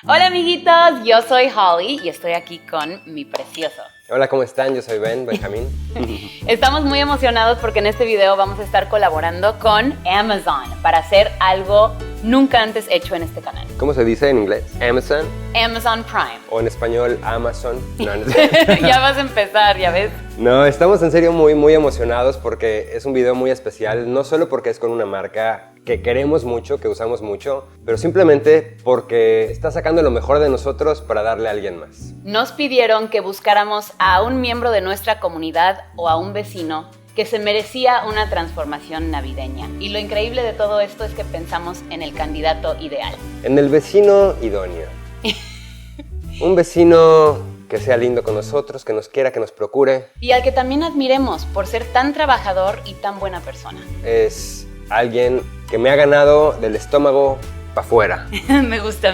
Hola amiguitos, yo soy Holly y estoy aquí con mi precioso. Hola, ¿cómo están? Yo soy Benjamín. Estamos muy emocionados porque en este video vamos a estar colaborando con Amazon para hacer algo nunca antes hecho en este canal. ¿Cómo se dice en inglés? Amazon. Amazon Prime. O en español, Amazon. No, Ya vas a empezar, ¿ya ves? No, estamos en serio muy emocionados porque es un video muy especial, no solo porque es con una marca que queremos mucho, que usamos mucho, pero simplemente porque está sacando lo mejor de nosotros para darle a alguien más. Nos pidieron que buscáramos a un miembro de nuestra comunidad o a un vecino que se merecía una transformación navideña. Y lo increíble de todo esto es que pensamos en el candidato ideal. En el vecino idóneo. Un vecino que sea lindo con nosotros, que nos quiera, que nos procure. Y al que también admiremos por ser tan trabajador y tan buena persona. Es alguien que me ha ganado del estómago para afuera. Me gusta.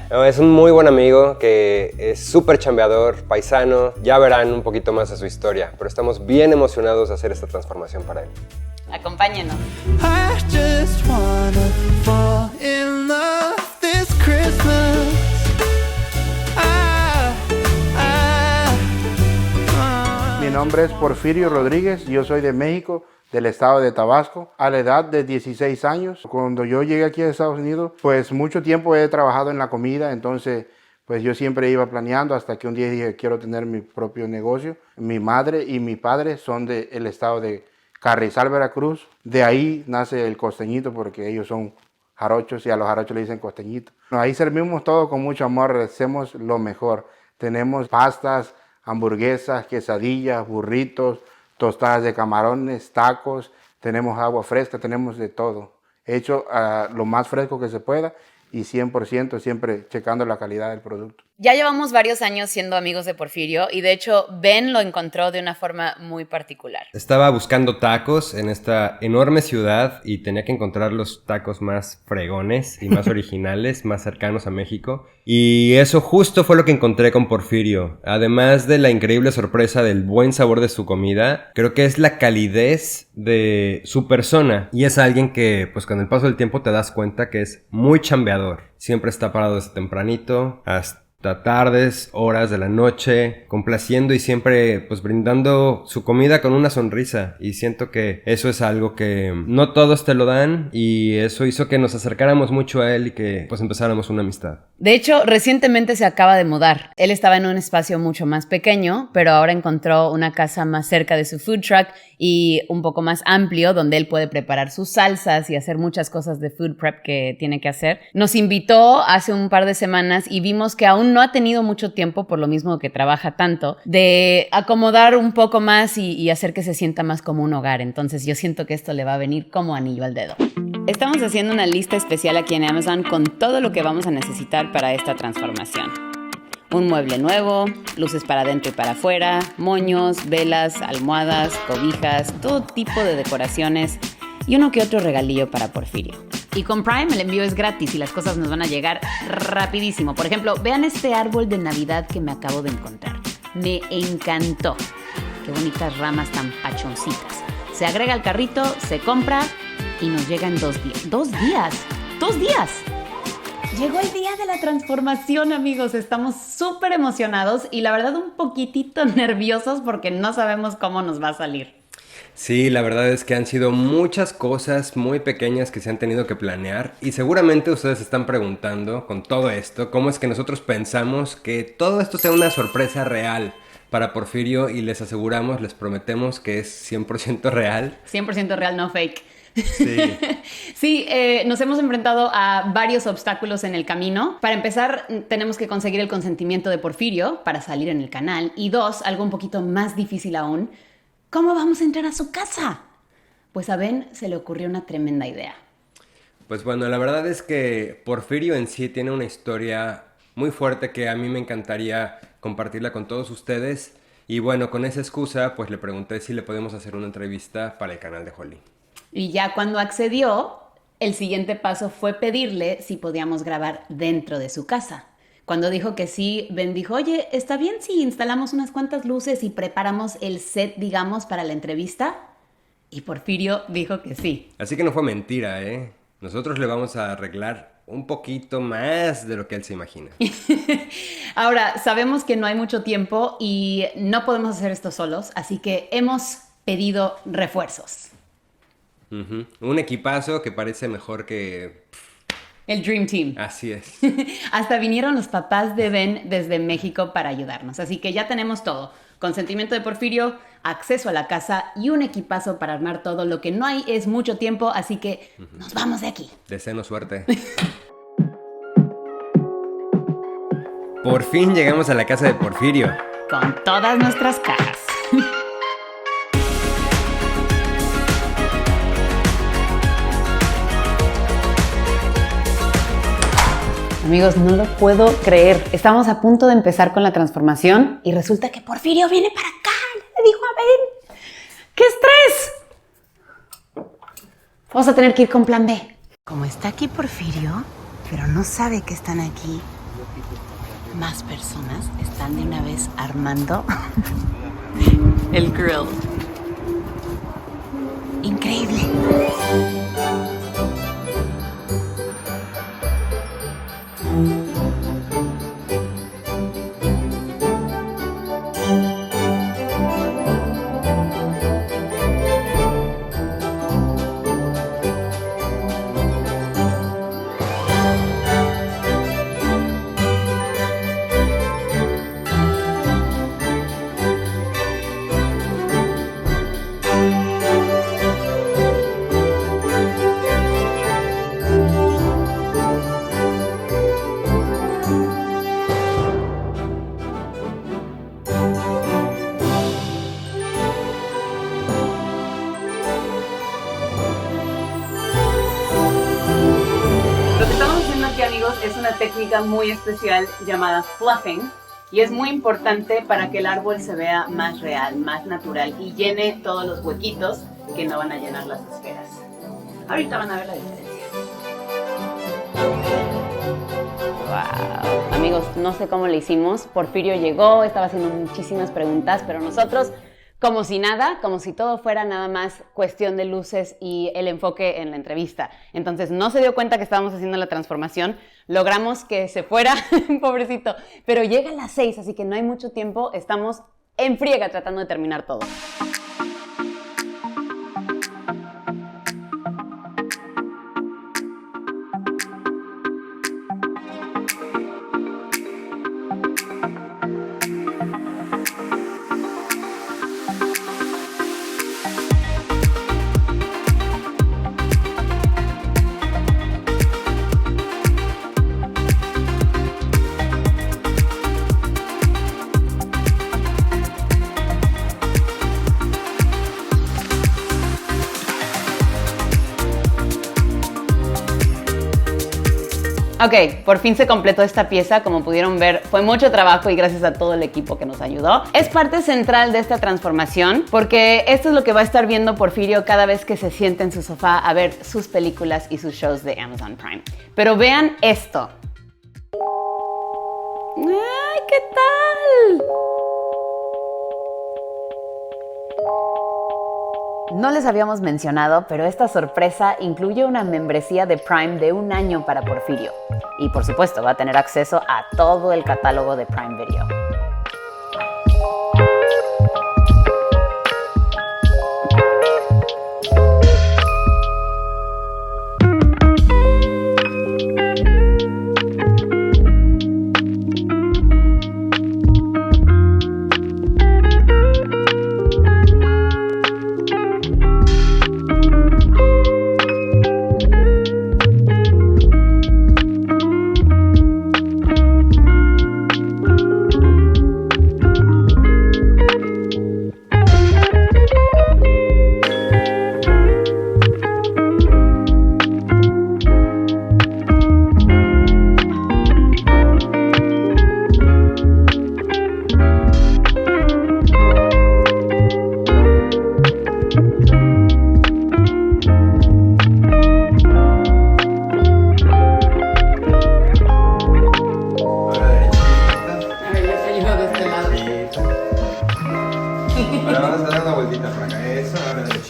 No, es un muy buen amigo que es súper chambeador, paisano. Ya verán un poquito más de su historia, pero estamos bien emocionados de hacer esta transformación para él. Acompáñenos. I just wanna fall in love this Christmas. Mi nombre es Porfirio Rodríguez, yo soy de México, del estado de Tabasco. A la edad de 16 años, cuando yo llegué aquí a Estados Unidos, pues mucho tiempo he trabajado en la comida, entonces pues yo siempre iba planeando hasta que un día dije quiero tener mi propio negocio. Mi madre y mi padre son del estado de Carrizal, Veracruz. De ahí nace el costeñito porque ellos son jarochos y a los jarochos le dicen costeñito. Ahí servimos todo con mucho amor, hacemos lo mejor. Tenemos pastas, hamburguesas, quesadillas, burritos, tostadas de camarones, tacos, tenemos agua fresca, tenemos de todo. Hecho lo más fresco que se pueda y 100% siempre checando la calidad del producto. Ya llevamos varios años siendo amigos de Porfirio y de hecho Ben lo encontró de una forma muy particular. Estaba buscando tacos en esta enorme ciudad y tenía que encontrar los tacos más fregones y más originales, más cercanos a México. Y eso justo fue lo que encontré con Porfirio. Además de la increíble sorpresa del buen sabor de su comida, creo que es la calidez de su persona. Y es alguien que, pues con el paso del tiempo te das cuenta que es muy chambeador. Siempre está parado desde tempranito hasta tardes, horas de la noche, complaciendo y siempre pues brindando su comida con una sonrisa, y siento que eso es algo que no todos te lo dan y eso hizo que nos acercáramos mucho a él y que pues empezáramos una amistad. De hecho, recientemente se acaba de mudar. Él estaba en un espacio mucho más pequeño, pero ahora encontró una casa más cerca de su food truck y un poco más amplio donde él puede preparar sus salsas y hacer muchas cosas de food prep que tiene que hacer. Nos invitó hace un par de semanas y vimos que aún no ha tenido mucho tiempo, por lo mismo que trabaja tanto, de acomodar un poco más y hacer que se sienta más como un hogar. Entonces yo siento que esto le va a venir como anillo al dedo. Estamos haciendo una lista especial aquí en Amazon con todo lo que vamos a necesitar para esta transformación. Un mueble nuevo, luces para adentro y para afuera, moños, velas, almohadas, cobijas, todo tipo de decoraciones y uno que otro regalillo para Porfirio. Y con Prime el envío es gratis y las cosas nos van a llegar rapidísimo. Por ejemplo, vean este árbol de Navidad que me acabo de encontrar. Me encantó. Qué bonitas ramas tan pachoncitas. Se agrega al carrito, se compra y nos llega en 2 días. ¡2 días! Llegó el día de la transformación, amigos. Estamos súper emocionados y la verdad un poquitito nerviosos porque no sabemos cómo nos va a salir. Sí, la verdad es que han sido muchas cosas muy pequeñas que se han tenido que planear y seguramente ustedes se están preguntando con todo esto cómo es que nosotros pensamos que todo esto sea una sorpresa real para Porfirio, y les aseguramos, les prometemos que es 100% real. 100% real, no fake. Sí. Sí, nos hemos enfrentado a varios obstáculos en el camino. Para empezar, tenemos que conseguir el consentimiento de Porfirio para salir en el canal. Y 2, algo un poquito más difícil aún, ¿cómo vamos a entrar a su casa? Pues a Ben se le ocurrió una tremenda idea. Pues bueno, la verdad es que Porfirio en sí tiene una historia muy fuerte que a mí me encantaría compartirla con todos ustedes. Y bueno, con esa excusa, pues le pregunté si le podemos hacer una entrevista para el canal de Holly. Y ya cuando accedió, el siguiente paso fue pedirle si podíamos grabar dentro de su casa. Cuando dijo que sí, Ben dijo, oye, ¿está bien si instalamos unas cuantas luces y preparamos el set, digamos, para la entrevista? Y Porfirio dijo que sí. Así que no fue mentira, ¿eh? Nosotros le vamos a arreglar un poquito más de lo que él se imagina. Ahora, sabemos que no hay mucho tiempo y no podemos hacer esto solos, así que hemos pedido refuerzos. Ujú. Un equipazo que parece mejor que... El Dream Team. Así es. Hasta vinieron los papás de Ben desde México para ayudarnos, así que ya tenemos todo. Consentimiento de Porfirio, acceso a la casa y un equipazo para armar todo. Lo que no hay es mucho tiempo, así que nos vamos de aquí. Deseenos suerte. Por fin llegamos a la casa de Porfirio. Con todas nuestras cajas. Amigos, no lo puedo creer. Estamos a punto de empezar con la transformación y resulta que Porfirio viene para acá. Le dijo a Ben. ¡Qué estrés! Vamos a tener que ir con plan B. Como está aquí Porfirio, pero no sabe que están aquí, más personas están de una vez armando el grill. Increíble. Lo que estamos haciendo aquí, amigos, es una técnica muy especial llamada fluffing y es muy importante para que el árbol se vea más real, más natural y llene todos los huequitos que no van a llenar las esferas. Ahorita van a ver la diferencia. Wow. Amigos, no sé cómo le hicimos. Porfirio llegó, estaba haciendo muchísimas preguntas, pero nosotros, como si nada, como si todo fuera nada más cuestión de luces y el enfoque en la entrevista. Entonces no se dio cuenta que estábamos haciendo la transformación, logramos que se fuera, pobrecito, pero llega a las 6, así que no hay mucho tiempo, estamos en friega tratando de terminar todo. Ok, por fin se completó esta pieza, como pudieron ver, fue mucho trabajo y gracias a todo el equipo que nos ayudó. Es parte central de esta transformación porque esto es lo que va a estar viendo Porfirio cada vez que se siente en su sofá a ver sus películas y sus shows de Amazon Prime. Pero vean esto. ¡Ay, qué tal! No les habíamos mencionado, pero esta sorpresa incluye una membresía de Prime de 1 año para Porfirio. Y por supuesto va a tener acceso a todo el catálogo de Prime Video.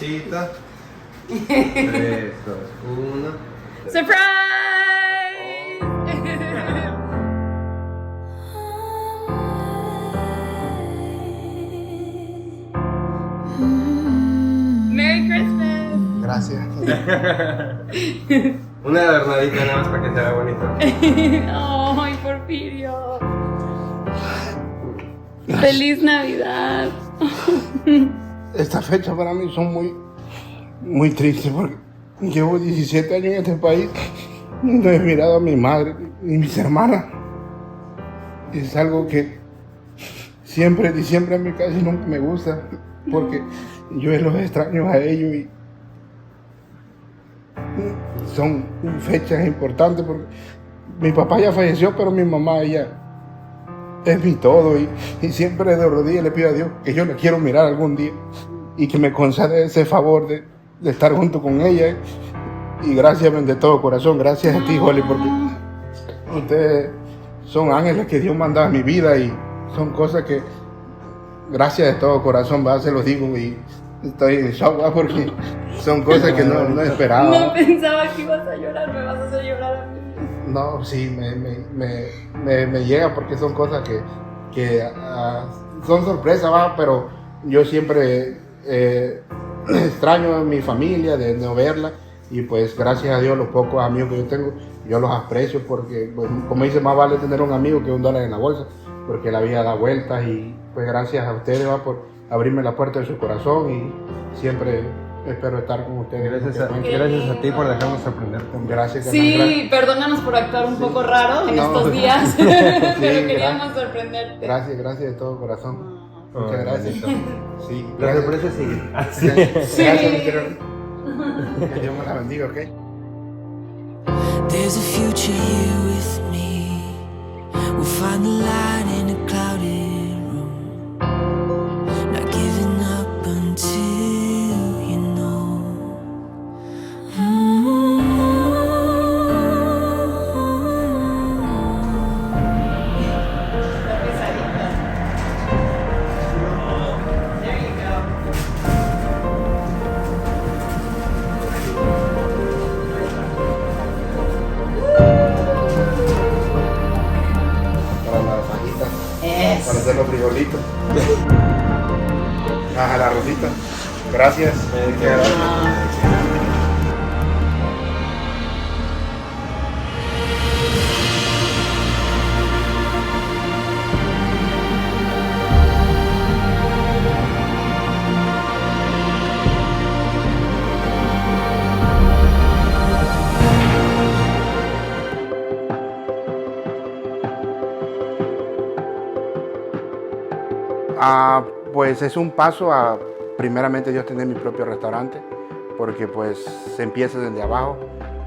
derechita. 3, 2, 1. ¡Surprise! Una adornadita nada más para que se vea bonito. Ay, Porfirio. Feliz Navidad. Esta fecha para mí son muy tristes porque llevo 17 años en este país y no he mirado a mi madre ni mis hermanas. Es algo que siempre, diciembre en mi casa y nunca me gusta porque yo los extraño a ellos y son fechas importantes porque mi papá ya falleció, pero mi mamá, ella es mi todo y siempre de rodillas le pido a Dios que yo la quiero mirar algún día y que me conceda ese favor de estar junto con ella. Y gracias de todo corazón, gracias a ti, Holly, porque ustedes son ángeles que Dios manda a mi vida y son cosas que gracias de todo corazón, ¿verdad? Se los digo y estoy en shock, ¿verdad? Porque son cosas que no esperaba. No pensaba que ibas a llorar, me vas a hacer llorar a mí. No, sí, me llega porque son cosas que son sorpresas, ¿va? Pero yo siempre extraño a mi familia de no verla y pues gracias a Dios los pocos amigos que yo tengo, yo los aprecio porque, pues, como dice, más vale tener un amigo que $1 en la bolsa porque la vida da vueltas y pues gracias a ustedes, ¿va? Por abrirme la puerta de su corazón y siempre espero estar con ustedes. Gracias a ti por dejarnos sorprenderte. Gracias. Sí, gracias. perdónanos por actuar un poco raro en estos días, Sí, pero queríamos sorprenderte. Gracias de todo corazón. Muchas gracias. Sí, La gracias. sorpresa sigue. Sí. Gracias, mi querido. Que Dios me la bendiga, ¿ok? There's a future here with me. We'll find the light in a clouded room. Not giving up until you know. Para las fajitas. Para hacer los frijolitos. Ajá, la rosita. Gracias. Pues es un paso a, primeramente Dios, tener mi propio restaurante, porque pues se empieza desde abajo,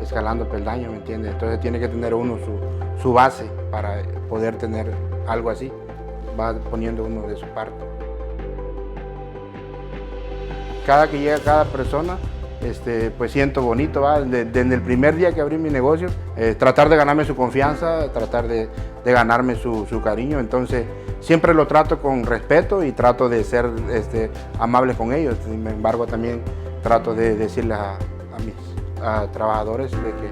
escalando peldaños, ¿me entiendes? Entonces tiene que tener uno su base para poder tener algo así, va poniendo uno de su parte. Cada que llega cada persona, pues siento bonito, ¿va? Desde el primer día que abrí mi negocio, tratar de ganarme su confianza, tratar de ganarme su cariño. Entonces siempre lo trato con respeto y trato de ser amable con ellos. Sin embargo, también trato de decirles a mis trabajadores de que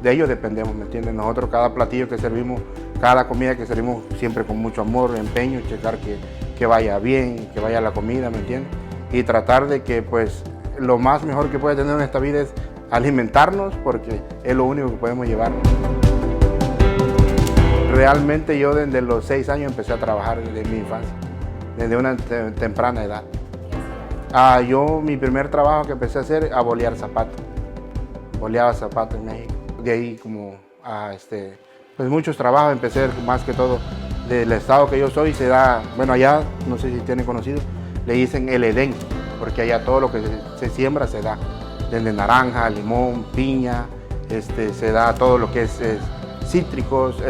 de ellos dependemos, ¿me entiendes? Nosotros cada platillo que servimos, cada comida que servimos, siempre con mucho amor, empeño, checar que vaya bien, que vaya la comida, ¿me entiendes? Y tratar de que pues lo más mejor que puede tener en esta vida es alimentarnos, porque es lo único que podemos llevar. Realmente yo desde los 6 años empecé a trabajar desde mi infancia, desde una temprana edad. Yo mi primer trabajo que empecé a hacer, a bolear zapatos. Boleaba zapatos en México. De ahí como pues muchos trabajos, empecé más que todo del estado que yo soy, se da, bueno, allá, no sé si tienen conocido, le dicen el Edén, porque allá todo lo que se siembra se da, desde naranja, limón, piña, se da todo lo que es cítricos,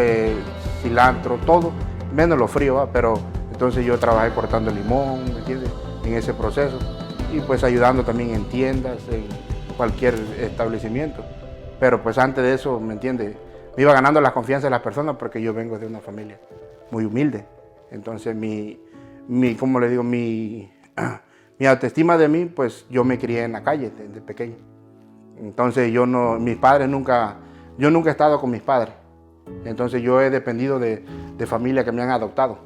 cilantro, todo, menos lo frío, ¿va? Pero entonces yo trabajé cortando limón, ¿me entiendes? En ese proceso, y pues ayudando también en tiendas, en cualquier establecimiento. Pero pues antes de eso, ¿me entiendes? Me iba ganando la confianza de las personas porque yo vengo de una familia muy humilde. Entonces ¿cómo le digo? Mi autoestima de mí, pues yo me crié en la calle desde pequeño. Entonces yo nunca he estado con mis padres. Entonces yo he dependido de familias que me han adoptado.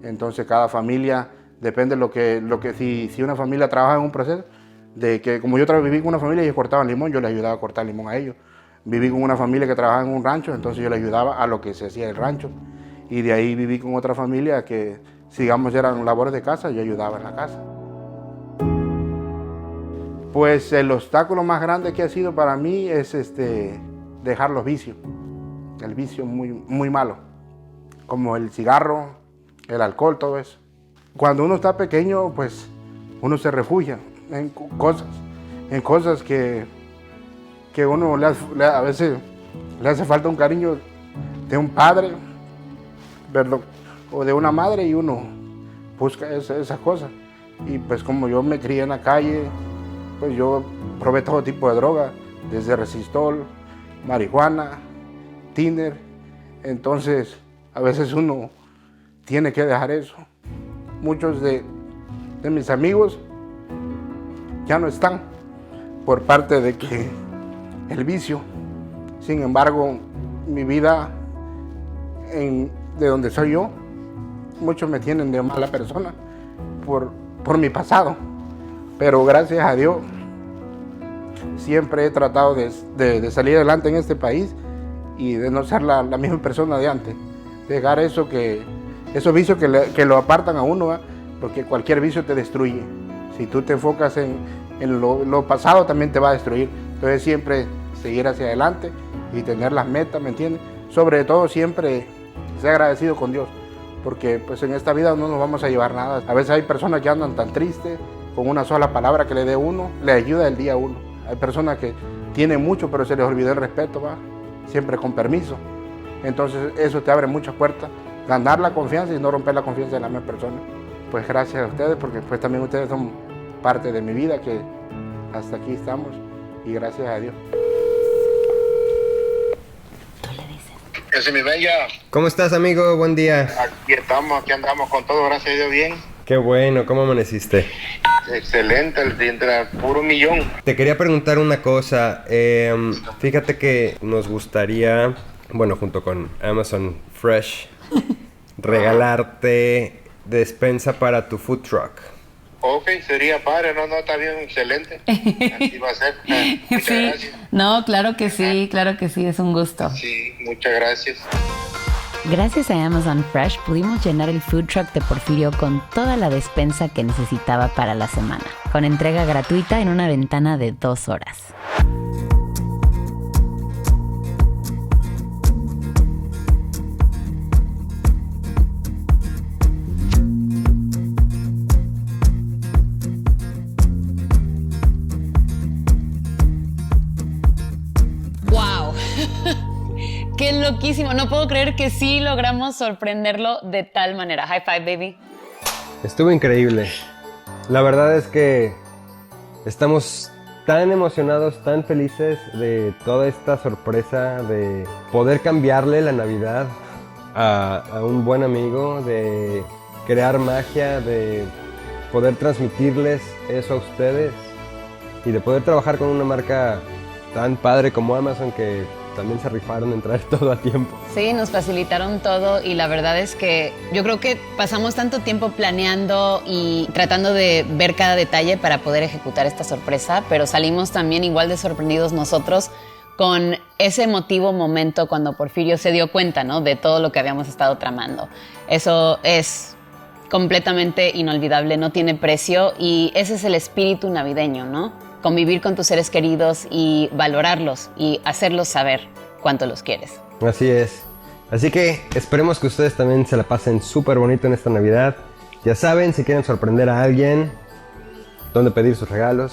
Entonces cada familia depende de lo que si una familia trabaja en un proceso, de que como yo viví con una familia y ellos cortaban limón, yo les ayudaba a cortar limón a ellos. Viví con una familia que trabajaba en un rancho, entonces yo les ayudaba a lo que se hacía en el rancho. Y de ahí viví con otra familia que, digamos, eran labores de casa, yo ayudaba en la casa. Pues el obstáculo más grande que ha sido para mí es dejar los vicios. El vicio muy malo, como el cigarro, el alcohol, todo eso. Cuando uno está pequeño, pues uno se refugia en cosas que uno a veces le hace falta un cariño de un padre, ¿verdad? O de una madre, y uno busca esas cosas. Y pues como yo me crié en la calle, pues yo probé todo tipo de droga, desde resistol, marihuana, tiner. Entonces a veces uno tiene que dejar eso. Muchos de mis amigos ya no están por parte de que el vicio. Sin embargo, mi vida de donde soy yo, muchos me tienen de mala persona por mi pasado. Pero gracias a Dios, siempre he tratado de salir adelante en este país y de no ser la misma persona de antes. Dejar esos vicios que lo apartan a uno, ¿eh? Porque cualquier vicio te destruye. Si tú te enfocas en lo pasado, también te va a destruir. Entonces siempre seguir hacia adelante y tener las metas, ¿me entiendes? Sobre todo siempre ser agradecido con Dios, porque pues en esta vida no nos vamos a llevar nada. A veces hay personas que andan tan tristes, con una sola palabra que le dé uno, le ayuda el día a uno. Hay personas que tienen mucho, pero se les olvidó el respeto, ¿va? Siempre con permiso. Entonces eso te abre muchas puertas, ganar la confianza y no romper la confianza de la misma persona. Pues gracias a ustedes, porque pues también ustedes son parte de mi vida, que hasta aquí estamos, y gracias a Dios. Que se me vaya. ¿Cómo estás, amigo? Buen día. Aquí andamos con todo, gracias a Dios, bien. Qué bueno, ¿cómo amaneciste? Excelente, el puro millón. Te quería preguntar una cosa. Fíjate que nos gustaría, bueno, junto con Amazon Fresh, regalarte despensa para tu food truck. Ok, sería padre, no, está bien, excelente. Así va a ser. Muchas Sí, gracias. no, claro que sí, es un gusto. Sí, muchas gracias. Gracias a Amazon Fresh pudimos llenar el food truck de Porfirio con toda la despensa que necesitaba para la semana, con entrega gratuita en una ventana de 2 horas. ¡Wow! ¡Qué loquísimo! No puedo creer que sí logramos sorprenderlo de tal manera. High five, baby. Estuvo increíble. La verdad es que estamos tan emocionados, tan felices de toda esta sorpresa, de poder cambiarle la Navidad a un buen amigo, de crear magia, de poder transmitirles eso a ustedes y de poder trabajar con una marca tan padre como Amazon, que también se rifaron en traer todo a tiempo. Sí, nos facilitaron todo y la verdad es que yo creo que pasamos tanto tiempo planeando y tratando de ver cada detalle para poder ejecutar esta sorpresa, pero salimos también igual de sorprendidos nosotros con ese emotivo momento cuando Porfirio se dio cuenta, ¿no?, de todo lo que habíamos estado tramando. Eso es completamente inolvidable, no tiene precio, y ese es el espíritu navideño, ¿no? Convivir con tus seres queridos y valorarlos y hacerlos saber cuánto los quieres. Así es. Así que esperemos que ustedes también se la pasen súper bonito en esta Navidad. Ya saben, si quieren sorprender a alguien, dónde pedir sus regalos.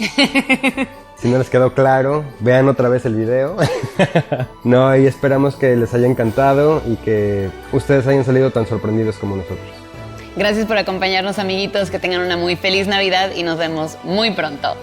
Si no les quedó claro, vean otra vez el video. No, y esperamos que les haya encantado y que ustedes hayan salido tan sorprendidos como nosotros. Gracias por acompañarnos, amiguitos. Que tengan una muy feliz Navidad y nos vemos muy pronto.